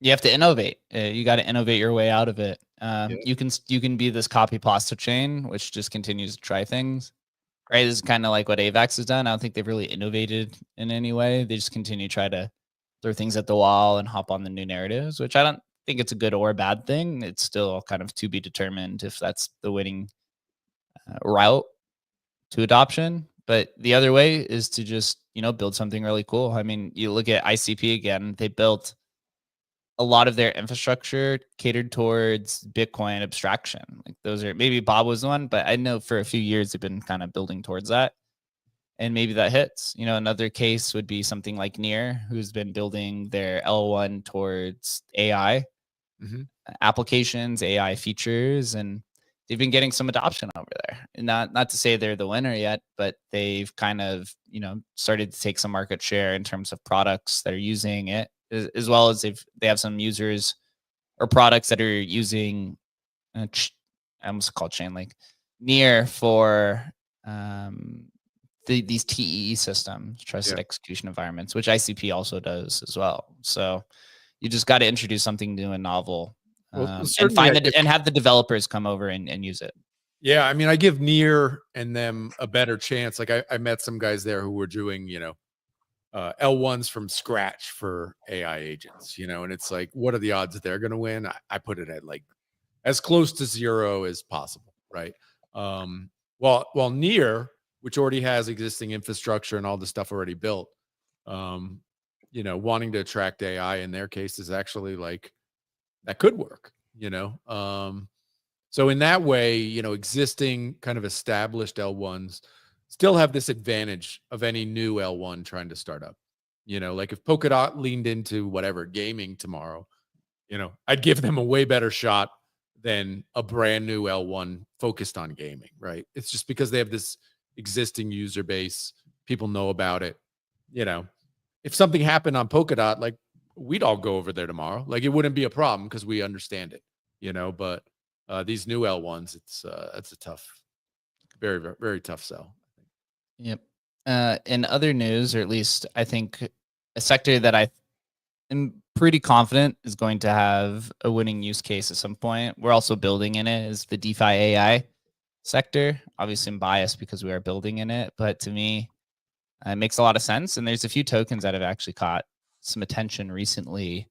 S1: You have to innovate. You got to innovate your way out of it. You can be this copy pasta chain, which just continues to try things. Right? This is kind of like what AVAX has done. I don't think they've really innovated in any way. They just continue to try to throw things at the wall and hop on the new narratives, which I don't think it's a good or a bad thing. It's still kind of to be determined if that's the winning route to adoption. But the other way is to just, build something really cool. I mean, you look at ICP again, they built a lot of their infrastructure catered towards Bitcoin abstraction. Like those are, maybe Bob was one, but I know for a few years they've been kind of building towards that. And maybe that hits. Another case would be something like Near, who's been building their L1 towards AI. applications, AI features, and they've been getting some adoption over there. And not to say they're the winner yet, but they've kind of, started to take some market share in terms of products that are using it, as well as they have some users or products that are using I almost called Chainlink Near for these TEE systems, trusted execution environments, which ICP also does as well. So you just got to introduce something new and novel, and find and have the developers come over and use it.
S2: Yeah, I mean, I give Near and them a better chance. Like I met some guys there who were doing, L1s from scratch for AI agents, and it's like, what are the odds that they're going to win? I put it at like as close to 0 as possible, right? While Near, which already has existing infrastructure and all the stuff already built, wanting to attract AI in their case is actually like that could work, So in that way, existing kind of established L1s still have this advantage of any new L1 trying to start up. Like if Polkadot leaned into whatever gaming tomorrow, I'd give them a way better shot than a brand new L1 focused on gaming, right? It's just because they have this existing user base. People know about it. If something happened on Polkadot, like we'd all go over there tomorrow. Like it wouldn't be a problem because we understand it, but these new L1s, it's a tough, very, very, very tough sell.
S1: Yep. In other news, or at least I think a sector that I am pretty confident is going to have a winning use case at some point, we're also building in it, is the DeFi AI sector. Obviously I'm biased because we are building in it, but to me, it makes a lot of sense. And there's a few tokens that have actually caught some attention recently.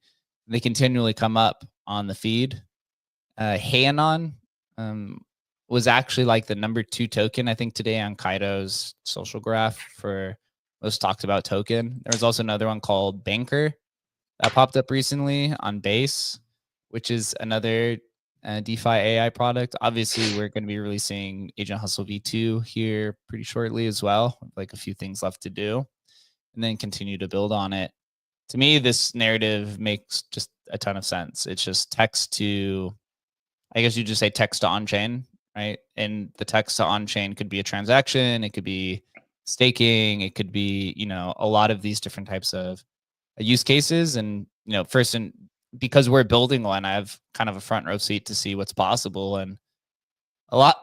S1: They continually come up on the feed. Hayanon was actually like the number 2 token, I think, today on Kaido's social graph for most talked about token. There was also another one called Banker that popped up recently on Base, which is another DeFi AI product. Obviously, we're going to be releasing Agent Hustle V2 here pretty shortly as well, like a few things left to do, and then continue to build on it. To me, this narrative makes just a ton of sense. It's just text to, I guess you just say text to on-chain, right? And the text to on-chain could be a transaction. It could be staking. It could be, a lot of these different types of use cases. And, first, and because we're building one, I have kind of a front row seat to see what's possible. And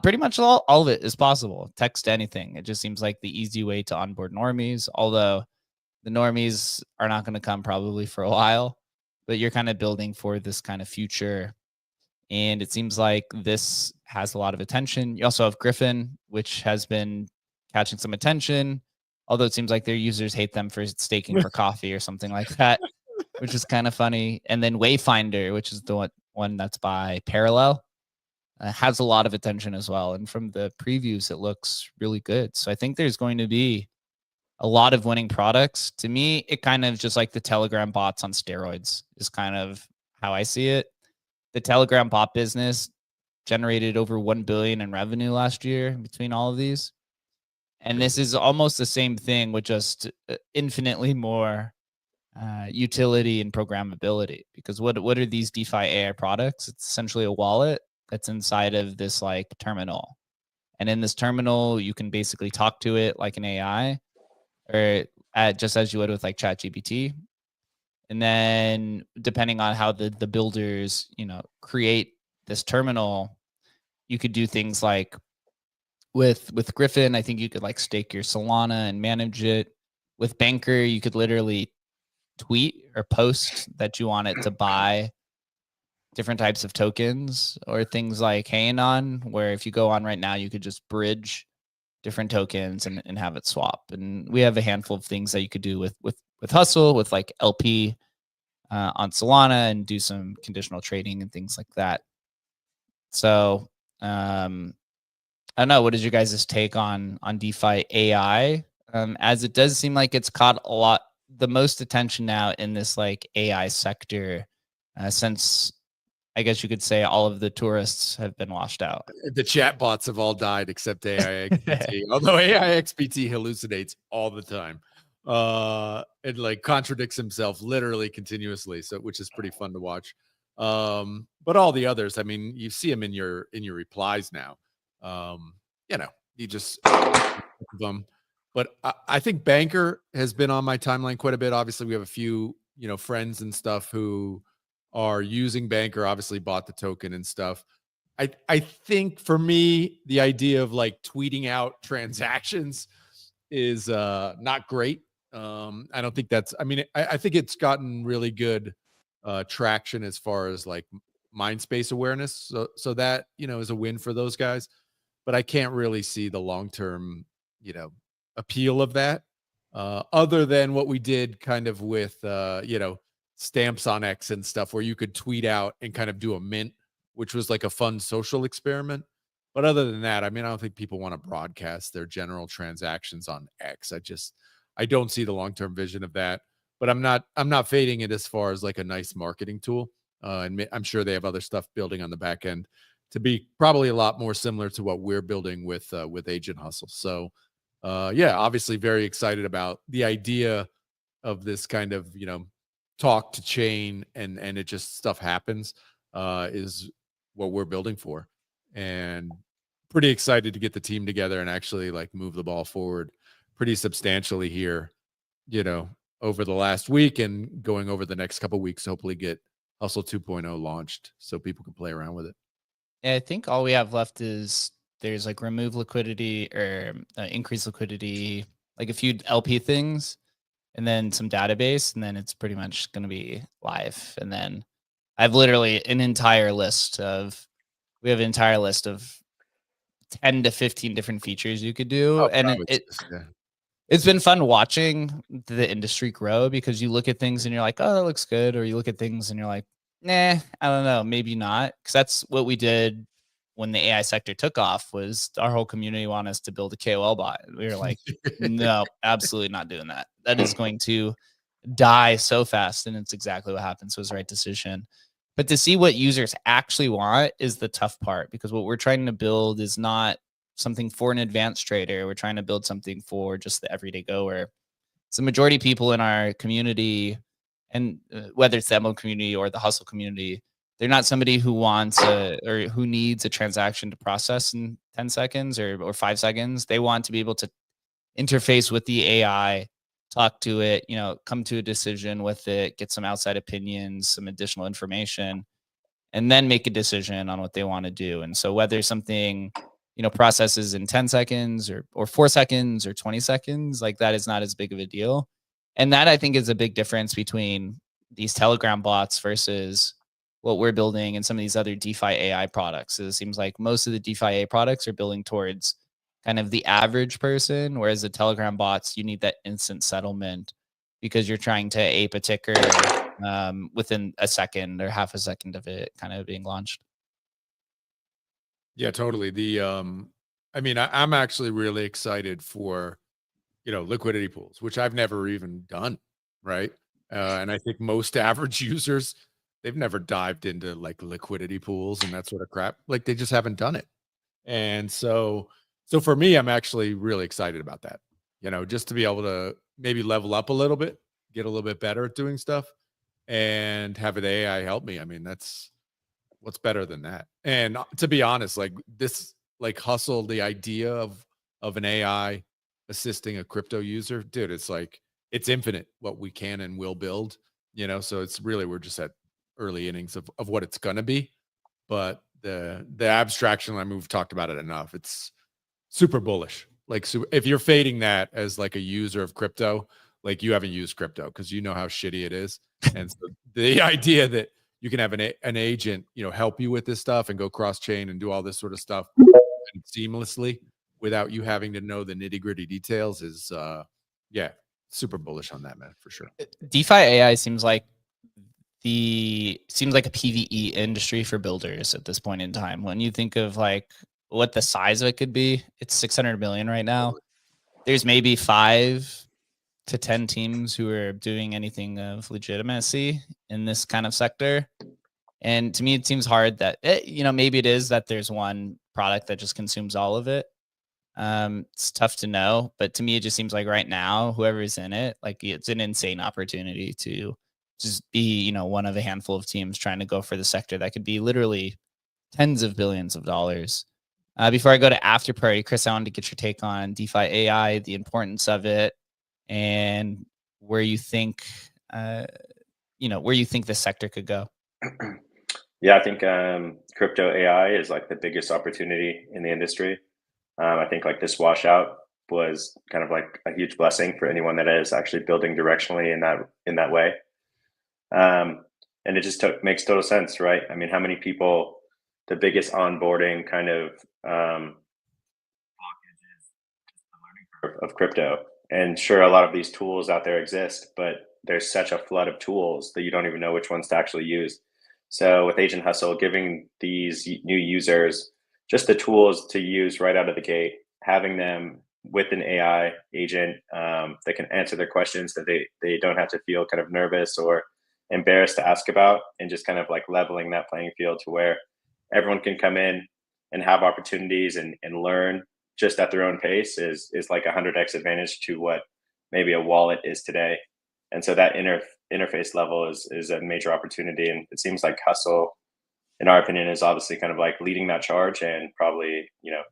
S1: pretty much all of it is possible. Text to anything. It just seems like the easy way to onboard normies, although the normies are not going to come probably for a while, but you're kind of building for this kind of future. And it seems like this has a lot of attention. You also have Griffin, which has been catching some attention, although it seems like their users hate them for staking for coffee or something like that, which is kind of funny. And then Wayfinder, which is the one that's by Parallel, has a lot of attention as well. And from the previews, it looks really good. So I think there's going to be a lot of winning products. To me, it kind of just like the Telegram bots on steroids is kind of how I see it. The Telegram bot business generated over 1 billion in revenue last year between all of these. And this is almost the same thing with just infinitely more utility and programmability. Because what are these DeFi AI products? It's essentially a wallet that's inside of this like terminal. And in this terminal, you can basically talk to it like an AI, or just as you would with like ChatGPT. And then depending on how the builders, create this terminal, you could do things like with Griffin, I think you could like stake your Solana and manage it. With Banker, you could literally tweet or post that you want it to buy different types of tokens, or things like Hayanon, where if you go on right now, you could just bridge different tokens and have it swap. And we have a handful of things that you could do with Hustle, with like LP on Solana, and do some conditional trading and things like that. So I don't know, what is your guys' take on DeFi AI? As it does seem like it's caught the most attention now in this like AI sector, since I guess you could say all of the tourists have been washed out.
S2: The chat bots have all died except AIXPT. Although AIXPT hallucinates all the time. It like contradicts himself literally continuously, so which is pretty fun to watch. But all the others, I mean, you see them in your replies now. You know, you just them. But I think Banker has been on my timeline quite a bit. Obviously, we have a few, friends and stuff who are using Banker, obviously bought the token and stuff. I think for me, the idea of like tweeting out transactions is not great. I don't think that's, I mean, I think it's gotten really good traction as far as like mind space awareness. So that, is a win for those guys. But I can't really see the long-term, appeal of that. Other than what we did kind of with stamps on X and stuff, where you could tweet out and kind of do a mint, which was like a fun social experiment. But other than that, I mean, I don't think people want to broadcast their general transactions on X. I don't see the long-term vision of that. But I'm not fading it as far as like a nice marketing tool. And I'm sure they have other stuff building on the back end to be probably a lot more similar to what we're building with Agent Hustle. So yeah, obviously very excited about the idea of this kind of, talk to chain and it just stuff happens is what we're building for. And pretty excited to get the team together and actually like move the ball forward pretty substantially here, over the last week and going over the next couple of weeks, hopefully get Hustle 2.0 launched so people can play around with it.
S1: Yeah, I think all we have left is there's like remove liquidity or increase liquidity, like a few LP things, and then some database, and then it's pretty much going to be live. And then I've literally we have an entire list of 10 to 15 different features you could do. And it's been fun watching the industry grow, because you look at things and you're like, oh, that looks good. Or you look at things and you're like, nah, I don't know, maybe not. Because that's what we did when the AI sector took off. Was our whole community wanted us to build a KOL bot. We were like, no, absolutely not doing that. That is going to die so fast. And it's exactly what happened. So it was the right decision. But to see what users actually want is the tough part, because what we're trying to build is not something for an advanced trader. We're trying to build something for just the everyday goer. So the majority of people in our community, and whether it's the Emblem community or the Hustle community, they're not somebody who wants or who needs a transaction to process in 10 seconds or 5 seconds. They want to be able to interface with the AI, talk to it, come to a decision with it, get some outside opinions, some additional information, and then make a decision on what they want to do. And so whether something, processes in 10 seconds or 4 seconds or 20 seconds, like that is not as big of a deal. And that, I think, is a big difference between these Telegram bots versus what we're building and some of these other DeFi AI products. It seems like most of the DeFi AI products are building towards kind of the average person, whereas the Telegram bots, you need that instant settlement because you're trying to ape a ticker within a second or half a second of it kind of being launched.
S2: Yeah, totally. I mean, I'm actually really excited for, liquidity pools, which I've never even done, right? And I think most average users, they've never dived into like liquidity pools and that sort of crap. Like they just haven't done it. And so for me, I'm actually really excited about that, just to be able to maybe level up a little bit, get a little bit better at doing stuff and have the AI help me. I mean, that's what's better than that. And to be honest, like this, like Hustle, the idea of an AI assisting a crypto user, dude, it's like, it's infinite what we can and will build, so it's really, we're just at early innings of what it's going to be. But the abstraction, I mean, we've talked about it enough. It's super bullish. Like, so if you're fading that as like a user of crypto, like you haven't used crypto because you know how shitty it is. And so the idea that you can have an agent, help you with this stuff and go cross chain and do all this sort of stuff seamlessly without you having to know the nitty gritty details is, yeah, super bullish on that, man, for sure.
S1: DeFi AI seems like a PvE industry for builders at this point in time. When you think of like what the size of it could be, it's 600 million right now. There's maybe 5 to 10 teams who are doing anything of legitimacy in this kind of sector. And to me, it seems hard that, maybe it is that there's one product that just consumes all of it. It's tough to know, but to me, it just seems like right now, whoever's in it, like it's an insane opportunity to just be, you know, one of a handful of teams trying to go for the sector that could be literally tens of billions of dollars. Before I go to after party, Chris, I wanted to get your take on DeFi AI, the importance of it, and where you think, where you think this sector could go.
S3: Yeah, I think crypto AI is like the biggest opportunity in the industry. I think like this washout was kind of like a huge blessing for anyone that is actually building directionally in that way. And it just makes total sense, right? I mean, how many people, the biggest onboarding kind of blockage is just the learning curve of crypto. And sure, a lot of these tools out there exist, but there's such a flood of tools that you don't even know which ones to actually use. So with Agent Hustle, giving these new users just the tools to use right out of the gate, having them with an AI agent that can answer their questions, that they don't have to feel kind of nervous or embarrassed to ask about, and just kind of like leveling that playing field to where everyone can come in and have opportunities and learn just at their own pace is like 100x advantage to what maybe a wallet is today. And so that interface level is a major opportunity. And it seems like Hustle, in our opinion, is obviously kind of like leading that charge and probably, you know,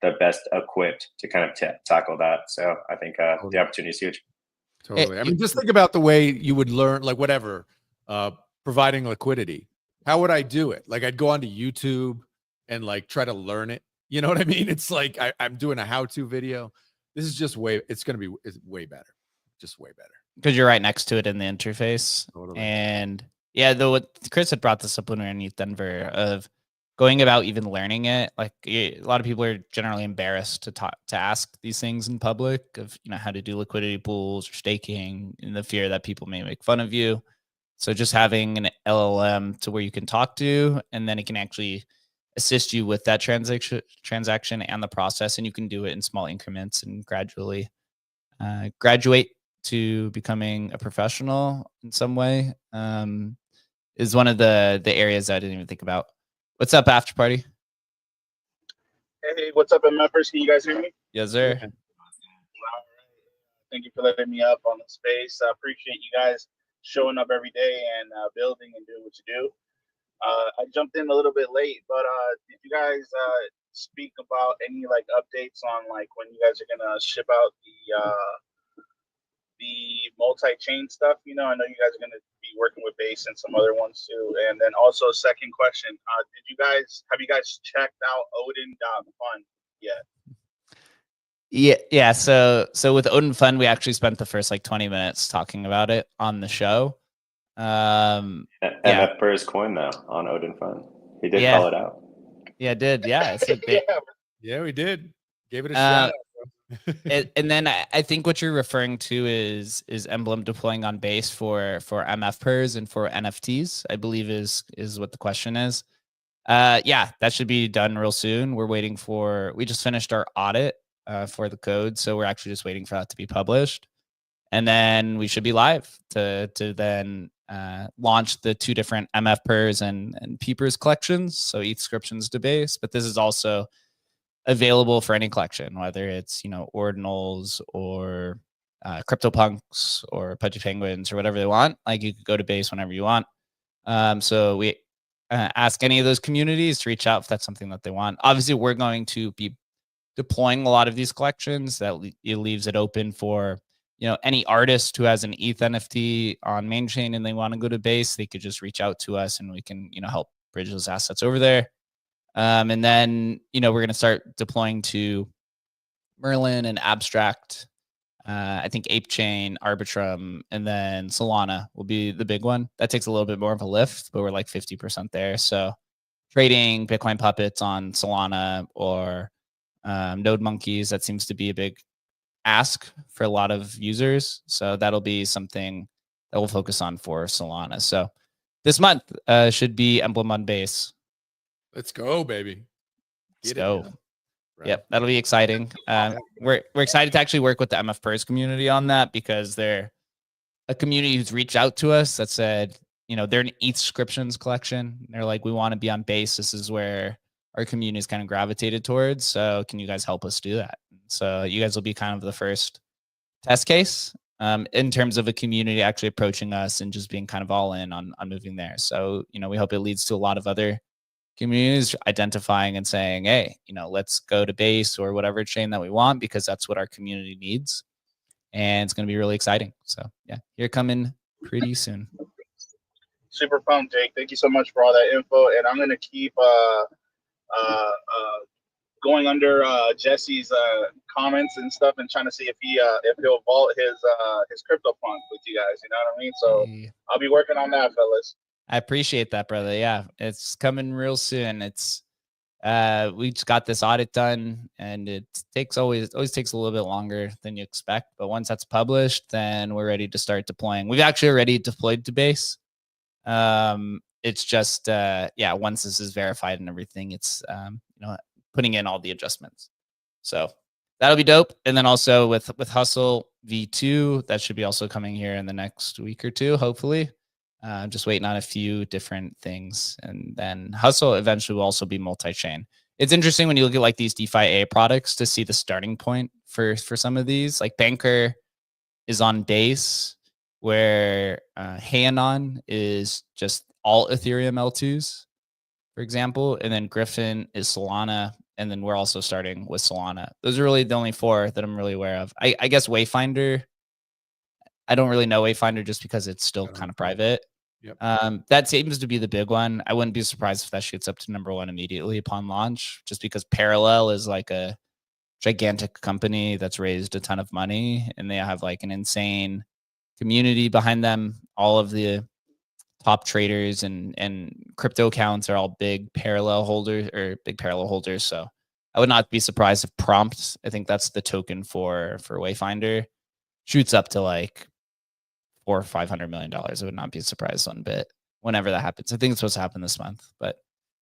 S3: the best equipped to kind of tackle that. So I think the opportunity is huge.
S2: Totally. I mean, just think about the way you would learn, like whatever, providing liquidity. How would I do it? Like I'd go onto YouTube and like try to learn it. You know what I mean? It's like I'm doing a how-to video. This is just it's way better. Just way better.
S1: Because you're right next to it in the interface.
S2: Totally.
S1: And yeah, though what Chris had brought this up when we were in Denver of going about even learning it. Like a lot of people are generally embarrassed to ask these things in public of, you know, how to do liquidity pools or staking, in the fear that people may make fun of you. So just having an LLM to where you can talk to, and then it can actually assist you with that transaction and the process, and you can do it in small increments and gradually graduate to becoming a professional in some way, is one of the areas I didn't even think about. What's up, after party?
S4: Hey, what's up, MFers? Can you guys hear me?
S1: Yes, sir.
S4: All right. Thank you for letting me up on the space. I appreciate you guys showing up every day and building and doing what you do. I jumped in a little bit late, but did you guys speak about any like updates on like when you guys are gonna ship out the multi-chain stuff? You know, I know you guys are gonna be working with Base and some other ones too. And then also, second question: have you guys checked out Odin.fund yet?
S1: Yeah. So with Odin Fund, we actually spent the first like 20 minutes talking about it on the show.
S3: MF per his coin though on Odin Fund. He did call it out.
S1: Yeah, did. Yeah, it's a big.
S2: Yeah, we did. Gave it a shot.
S1: And then I think what you're referring to is Emblem deploying on Base for MF pers and for NFTs, I believe is what the question is. Yeah, that should be done real soon. We just finished our audit for the code, so we're actually just waiting for that to be published, and then we should be live to then launch the two different MF pers and Peepers collections, so ETH inscriptions to Base. But this is also available for any collection, whether it's, you know, ordinals or CryptoPunks or Pudgy Penguins or whatever they want. Like you could go to Base whenever you want. So we ask any of those communities to reach out if that's something that they want. Obviously, we're going to be deploying a lot of these collections. That it leaves it open for, you know, any artist who has an ETH NFT on main chain and they want to go to Base, they could just reach out to us and we can, you know, help bridge those assets over there. And then, you know, we're going to start deploying to Merlin and Abstract. I think ApeChain, Arbitrum, and then Solana will be the big one. That takes a little bit more of a lift, but we're like 50% there. So trading Bitcoin puppets on Solana or Node Monkeys, that seems to be a big ask for a lot of users. So that'll be something that we'll focus on for Solana. So this month should be Emblem on Base.
S2: Let's go, baby.
S1: Let's go. Yep, that'll be exciting. We're excited to actually work with the MF pers community on that, because they're a community who's reached out to us that said, you know, they're an ETH inscriptions collection. They're like, we want to be on Base. This is where our community is kind of gravitated towards. So can you guys help us do that? So you guys will be kind of the first test case. in terms of a community actually approaching us and just being kind of all in on moving there. So, we hope it leads to a lot of other communities identifying and saying, hey, let's go to base or whatever chain that we want, because that's what our community needs. And it's going to be really exciting. So yeah, you're coming pretty soon.
S4: Super pumped, Jake. Thank you so much for all that info. And I'm going to keep going under Jesse's comments and stuff, and trying to see if he'll vault his CryptoPunk with you guys. You know what I mean? So I'll be working on that, fellas.
S1: I appreciate that, brother. Yeah, it's coming real soon. It's we just got this audit done, and it always takes a little bit longer than you expect. But once that's published, then we're ready to start deploying. We've actually already deployed to base. It's just once this is verified and everything, it's putting in all the adjustments. So that'll be dope. And then also with Hustle V2, that should be also coming here in the next week or two, hopefully. Just waiting on a few different things. And then Hustle eventually will also be multi-chain. It's interesting when you look at like these DeFi A products to see the starting point for some of these. Like Banker is on base, where Hanon is just all Ethereum L2s, for example. And then Griffin is Solana. And then we're also starting with Solana. Those are really the only four that I'm really aware of. I guess Wayfinder, I don't really know Wayfinder just because it's still kind of private.
S2: Yep.
S1: That seems to be the big one. I wouldn't be surprised if that shoots up to number one immediately upon launch, just because Parallel is like a gigantic company that's raised a ton of money, and they have like an insane community behind them. All of the top traders and crypto accounts are all big Parallel holders. So I would not be surprised if Prompt, I think that's the token for Wayfinder, shoots up to like $400 or $500 million. I would not be surprised one bit whenever that happens. I think it's supposed to happen this month, but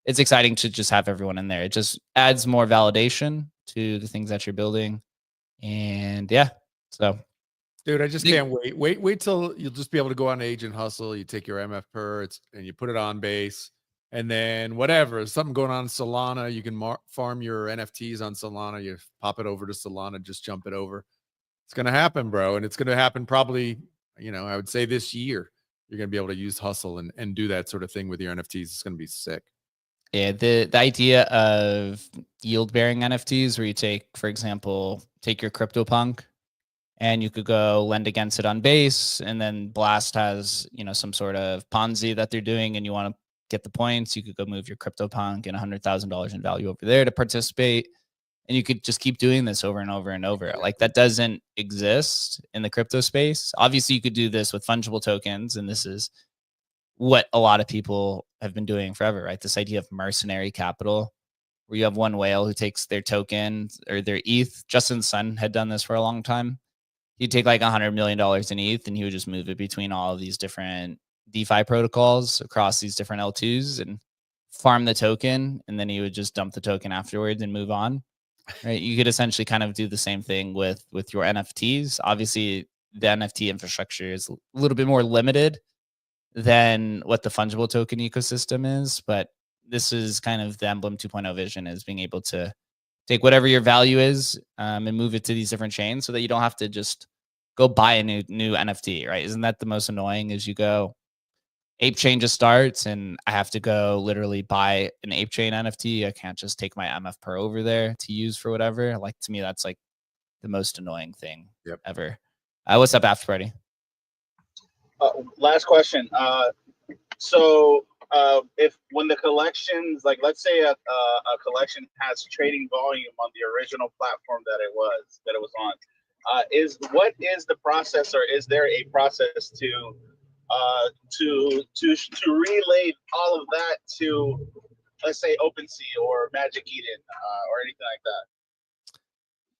S1: it's exciting to just have everyone in there. It just adds more validation to the things that you're building. And yeah, so
S2: dude, I just can't wait. Wait till you'll just be able to go on Agent Hustle. You take your MF per and you put it on base, and then whatever, something going on in Solana, you can farm your NFTs on Solana. You pop it over to Solana, just jump it over. It's going to happen, bro. And it's going to happen probably, I would say this year, you're going to be able to use Hustle and do that sort of thing with your NFTs. It's going to be sick.
S1: Yeah, the idea of yield-bearing NFTs, where you take your CryptoPunk, and you could go lend against it on base, and then Blast has, some sort of Ponzi that they're doing, and you want to get the points, you could go move your CryptoPunk and $100,000 in value over there to participate. And you could just keep doing this over and over and over. Like, that doesn't exist in the crypto space. Obviously, you could do this with fungible tokens, and this is what a lot of people have been doing forever, right? This idea of mercenary capital, where you have one whale who takes their token or their ETH. Justin Sun had done this for a long time. He'd take like $100 million in ETH, and he would just move it between all of these different DeFi protocols across these different L2s and farm the token. And then he would just dump the token afterwards and move on. Right? You could essentially kind of do the same thing with your NFTs. Obviously, the NFT infrastructure is a little bit more limited than what the fungible token ecosystem is, but this is kind of the Emblem 2.0 vision, is being able to take whatever your value is and move it to these different chains, so that you don't have to just go buy a new NFT, right? Isn't that the most annoying? Is you go, Ape Chain just starts, and I have to go literally buy an Ape Chain NFT. I can't just take my MF per over there to use for whatever. Like, to me, that's like the most annoying thing ever. What's up, After Party?
S4: Last question. So if when the collections, like, let's say a collection has trading volume on the original platform that it was on, what is the process, or is there a process to relay all of that to, let's say, OpenSea or Magic Eden or anything like that?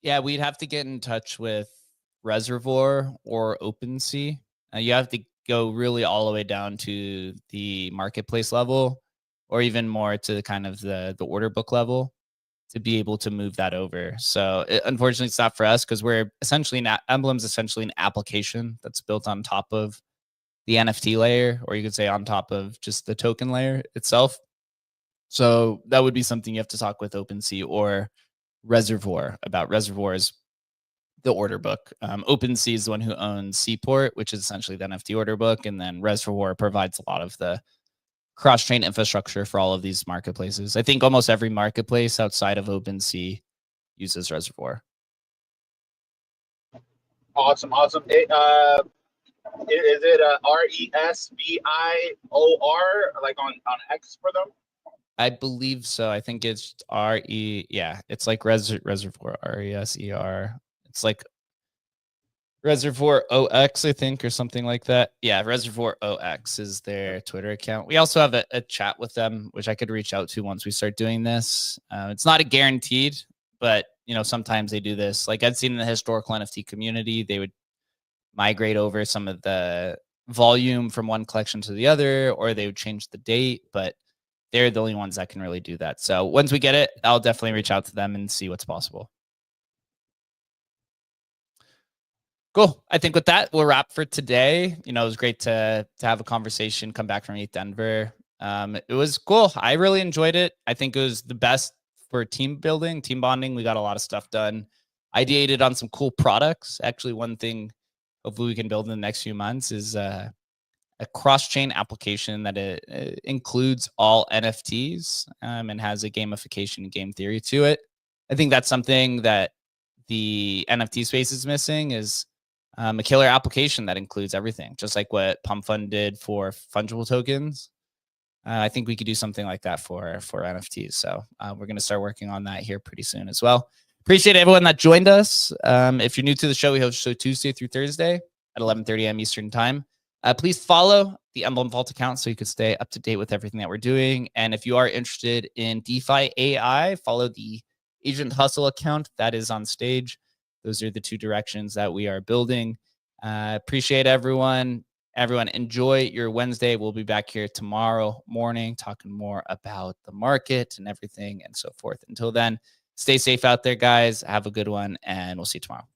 S1: Yeah, we'd have to get in touch with Reservoir or OpenSea. You have to go really all the way down to the marketplace level, or even more to kind of the order book level, to be able to move that over. So unfortunately, it's not for us, because we're essentially Emblem's essentially an application that's built on top of the NFT layer, or you could say on top of just the token layer itself. So that would be something you have to talk with OpenSea or Reservoir about. Reservoir's the order book. OpenSea is the one who owns Seaport, which is essentially the NFT order book, and then Reservoir provides a lot of the cross-chain infrastructure for all of these marketplaces. I think almost every marketplace outside of OpenSea uses Reservoir.
S4: Awesome. Is it RESVIOR like on X for them?
S1: I believe so. I think it's RE. Yeah, it's like Reservoir, RESER. It's like Reservoir OX, I think, or something like that. Yeah, Reservoir OX is their Twitter account. We also have a chat with them, which I could reach out to once we start doing this. It's not a guaranteed, but sometimes they do this. Like I'd seen in the historical NFT community, they would migrate over some of the volume from one collection to the other, or they would change the date, but they're the only ones that can really do that. So once we get it, I'll definitely reach out to them and see what's possible. Cool. I think with that, we'll wrap for today. It was great to have a conversation, come back from ETH Denver. It was cool. I really enjoyed it. I think it was the best for team building, team bonding. We got a lot of stuff done. Ideated on some cool products. Actually, one thing hopefully we can build in the next few months is a cross-chain application that it includes all NFTs and has a gamification and game theory to it. I think that's something that the NFT space is missing, is a killer application that includes everything, just like what Pump Fund did for fungible tokens. I think we could do something like that for NFTs. So we're going to start working on that here pretty soon as well. Appreciate everyone that joined us. If you're new to the show, we host show Tuesday through Thursday at 11:30 a.m. Eastern time. Please follow the Emblem Vault account so you can stay up to date with everything that we're doing. And if you are interested in DeFi AI, follow the Agent Hustle account that is on stage. Those are the two directions that we are building. Appreciate everyone. Everyone, enjoy your Wednesday. We'll be back here tomorrow morning talking more about the market and everything and so forth. Until then, stay safe out there, guys. Have a good one, and we'll see you tomorrow.